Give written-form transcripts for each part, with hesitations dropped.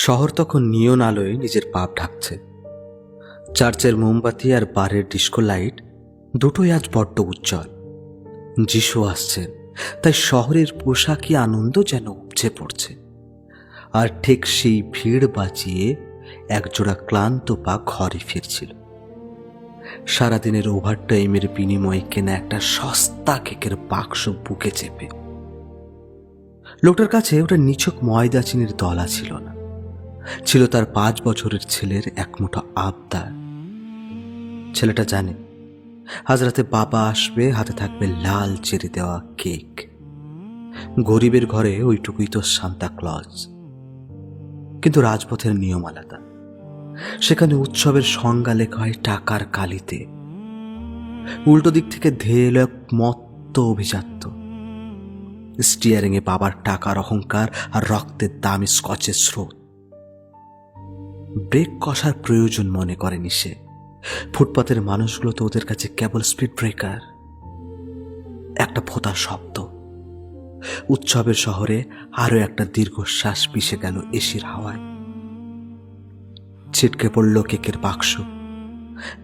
শহর তখন নিয়ন আলোয় নিজের পাপ ঢাকছে। চার্চের মোমবাতি আর বারের ডিস্কো লাইট দুটোই আজ বড্ড উজ্জ্বল। যিশু আসছেন, তাই শহরের পোশাকি আনন্দ যেন উপচে পড়ছে। আর ঠিক সেই ভিড় বাঁচিয়ে একজোড়া ক্লান্ত পা ঘরে ফিরছিল, সারাদিনের ওভারটাইমের বিনিময়ে কেনা একটা সস্তা কেকের বাক্স বুকে চেপে। লোকটার কাছে ওটা নিছক ময়দা চিনির দলা ছিল না, ছিল তার 5 বছরের ছেলের এক মুঠো আবদার। ছেলেটা জানে আজ রাতে বাবা আসবে, হাতে থাকবে লাল চেরি দেওয়া কেক। গরিবের ঘরে ওইটুকুই তো সান্তা ক্লজ। কিন্তু রাজপথের নিয়ম আলাদা। সেখানে উৎসবের সংজ্ঞা লেখা হয় টাকার কালিতে। উল্টো দিক থেকে ধেয়ে এলো এক মত্ত অভিজাত্য। স্টিয়ারিং এ বাবার টাকার অহংকার আর রক্তের দামি স্কচের স্রোত। ব্রেক কষার প্রয়োজন মনে করেনি সে। ফুটপাতের মানুষগুলো তো ওদের কাছে কেবল স্পিড ব্রেকার। একটা ফোঁটার শব্দ। উৎসবের শহরে আরো একটা দীর্ঘশ্বাস পিষে গেল এসির হাওয়ায়। ছিটকে পড়ল কেকের বাক্স।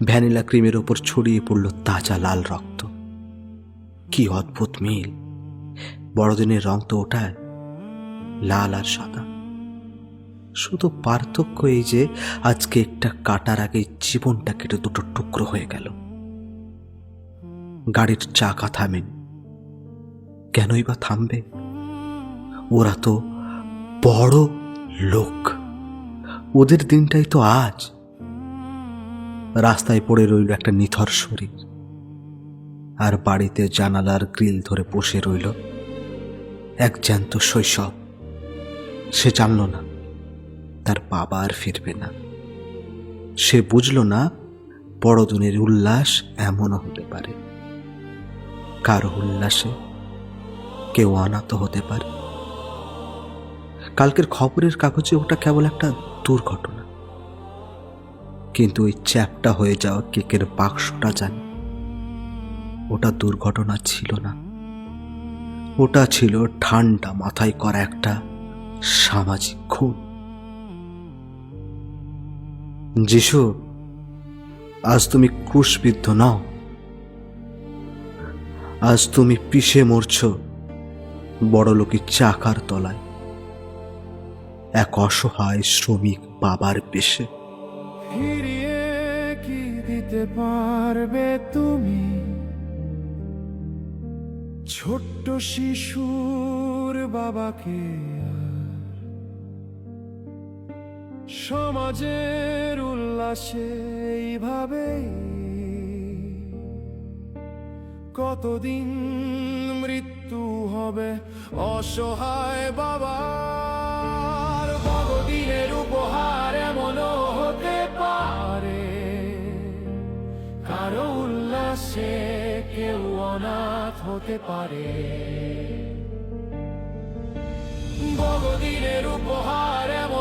ভ্যানিলা ক্রিমের ওপর ছড়িয়ে পড়ল তাজা লাল রক্ত। কি অদ্ভুত মিল! বড়দিনের রং তো ওটায়, লাল আর সাদা। শুধু পার্থক্য এই যে আজকে একটা কাটার আগে জীবনটা কেটে দুটো টুকরো হয়ে গেল। গাড়ির চাকা থামেন, কেনই বা থামবে? ওরা তো বড় লোক, ওদের দিনটাই তো আজ। রাস্তায় পড়ে রইল একটা নিথর শরীর, আর বাড়িতে জানালার গ্রিল ধরে বসে রইল এক জ্যান্ত শৈশব। সে জানল না তার বাবা আর ফিরবে না। সে বুঝল না বড়দিনের উল্লাস এমনও হতে পারে। কারো উল্লাসে কেউ অনাথ হতে পারে। কালকের খবরের কাগজে ওটা কেবল একটা দুর্ঘটনা, কিন্তু ওই চ্যাপটা হয়ে যাওয়া কেকের বাক্সটা জানে ওটা দুর্ঘটনা ছিল না। ওটা ছিল ঠান্ডা মাথায় করা একটা সামাজিক খুন। যিশু, আজ তুমি ক্রুশবিদ্ধ নও, আজ তুমি পিষে মরছ বড়লোকের চাকার তলায়, এক অসহায় শ্রমিক বাবার পেশে। ফিরিয়ে কি দিতে পারবে তুমি ছোট্ট শিশুর বাবাকে? সমাজের উল্লাসে এইভাবেই কতদিন মৃত্যু হবে অসহায় বাবার। বড়দিনের উপহার এমনও হতে পারে কারো উল্লাসে কেউ অনাথ হতে পারে। বড়দিনের উপহার এমন